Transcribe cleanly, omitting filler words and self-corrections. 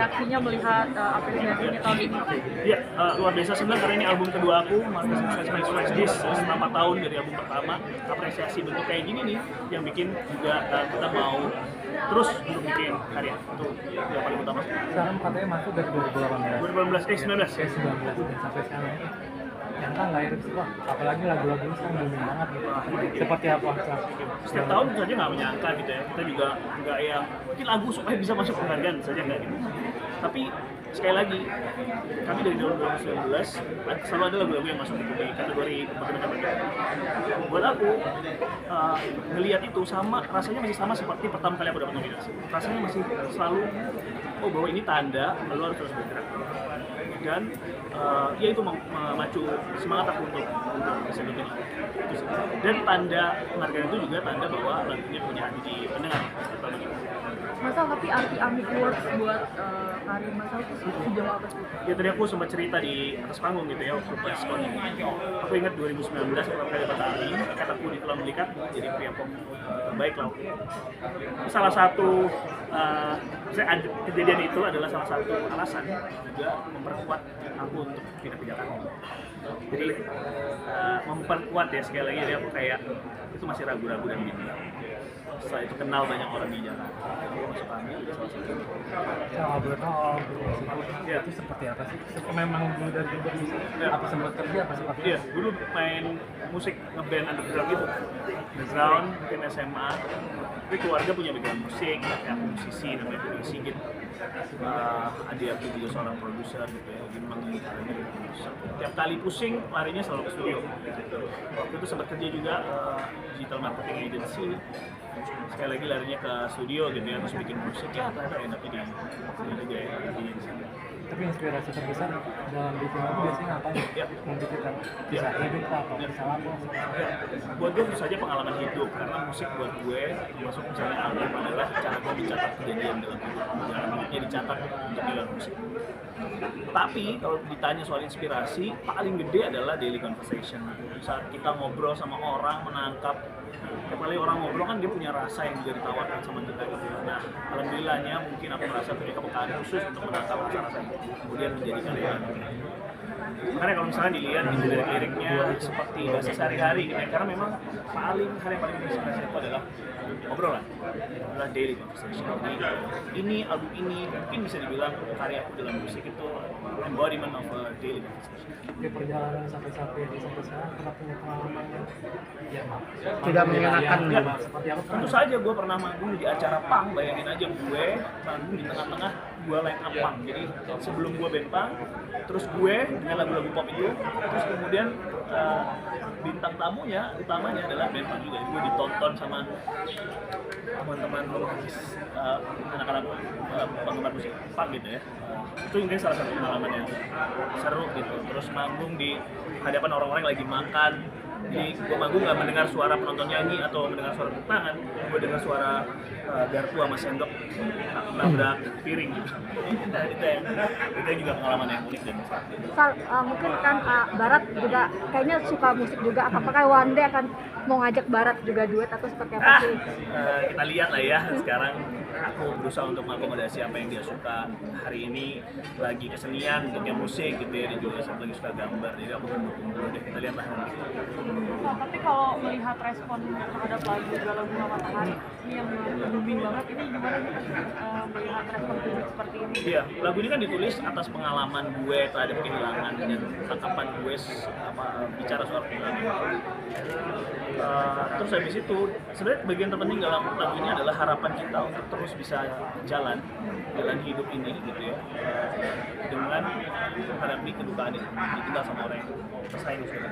reaksinya melihat apresiasi ini tahun ini? Iya, luar biasa senang karena ini album kedua aku, Marcus Flex This, setelah 4 tahun dari album pertama. Apresiasi bentuk kayak gini nih yang bikin juga kita mau terus untuk bikin karya. Itu yang paling utama. Sekarang katanya masuk dari 2018. 19. Dan sampai sekarang yang kan lahir sih, wah apalagi lagu-lagunya sekarang booming banget gitu. Seperti apa? Setiap tahun saja nggak menyangka gitu ya, kita juga nggak yang mungkin lagu supaya bisa masuk penghargaan saja nggak gitu. Tapi sekali lagi kami dari tahun 2019 selalu ada lagu-lagu yang masuk di kategori berbeda-beda. Buat aku ngelihat itu rasanya masih sama seperti pertama kali aku dapat nominasi. Rasanya masih selalu bahwa ini tanda lo harus terus bergerak. Dan ya itu memacu semangat aku untuk bisa bikin lagu. Dan tanda penghargaan itu juga tanda bahwa lagunya punya hati di pendengar. Masal, tapi arti AMI Awards buat karir Masal itu sejauh apa sih? Ya tadi aku sempat cerita di atas panggung gitu ya waktu pas kon ini. Aku ingat 2019 pertama kali dapat AMI, kataku di film Melikat jadi pria pop terbaik lah. Salah satu kejadian itu adalah salah satu alasan juga memperkuat aku untuk pindah ke Jakarta. Jadi memperkuat ya sekali lagi jadi aku kayak itu masih ragu-ragu dan bimbang. Setelah itu kenal banyak orang di Jakarta, aku masuk AMI jadi salah satu. Ya, itu seperti apa sih? Memang dulu dari dulu apa sempat kerja apa seperti? Iya, dulu main musik ngeband underground gitu, underground mungkin SMA. Tapi keluarga punya background musik, kayak aku musisi namanya Budi Sigit. Adik aku juga seorang produser gitu ya, lagi memang gitarnya gitu. Tiap kali pusing larinya selalu ke studio. Waktu itu sempat kerja juga digital marketing agency. Sekali lagi larinya ke studio gitu ya, terus bikin musik ya ternyata enaknya di studio juga ya di sini. Tapi inspirasi terbesar dalam bikin lagu biasanya ngapain? Ya. Menceritakan kisah hidup atau kisah lagu? Buat gue tentu saja pengalaman hidup, karena musik buat gue termasuk misalnya album adalah cara gue mencatat kejadian dalam hidup, jalan hidupnya dicatat untuk di dalam musik. Tapi kalau ditanya soal inspirasi, paling gede adalah daily conversation. Saat kita ngobrol sama orang, menangkap kali orang ngobrol kan dia punya rasa yang juga ditawarkan sama kita gitu. Nah, alhamdulillahnya mungkin aku merasa punya kepekaan khusus untuk menangkap rasa-rasa itu, kemudian menjadi karya. Makanya kalau misalnya dilihat di lirik-liriknya seperti bahasa sehari-hari gitu ya, karena memang hal yang paling menginspirasi itu adalah obrolan, adalah daily conversation. Jadi ini album ini mungkin bisa dibilang karyaku dalam musik itu embodiment of a daily conversation. Di perjalanan sampai sekarang pernah punya pengalaman yang tidak mengenakan ya, seperti apa? Tentu saja gue pernah manggung di acara punk, bayangin aja gue manggung di tengah-tengah gue line up punk. Jadi sebelum gue band punk, terus gue dengan lagu-lagu pop itu, terus kemudian bintang tamunya utamanya adalah band punk juga. Jadi gue ditonton sama teman-teman anak-anak penggemar musik punk gitu ya. Itu intinya salah satu pengalaman yang seru gitu. Terus manggung di hadapan orang-orang yang lagi makan. Jadi gue manggung nggak mendengar suara penonton nyanyi atau mendengar suara tepuk tangan, gue dengar suara garpu sama sendok nabrak piring gitu. Nah, itu juga pengalaman yang unik dan Sal, mungkin kan Barat juga kayaknya suka musik juga. Apakah one day akan mau ngajak Barat juga duet atau seperti apa sih? Kita lihat lah ya. Sekarang aku berusaha untuk mengakomodasi apa yang dia suka. Hari ini lagi kesenian, bentuknya musik gitu ya, dia juga lagi suka gambar, jadi aku mendukung dulu deh, kita lihat lah nanti. Nah, tapi kalau melihat respon terhadap lagu Galau Bunga Matahari ini yang booming banget, ini gimana kita melihat respon publik seperti ini? Iya, lagu ini kan ditulis atas pengalaman gue terhadap kehilangan dan tangkapan gue bicara soal kehilangan. Terus habis itu, sebenarnya bagian terpenting dalam lagu ini adalah harapan kita untuk terus bisa jalan hidup ini gitu ya, dengan menghadapi kedukaan itu ditinggal sama orang yang tersayang sudah.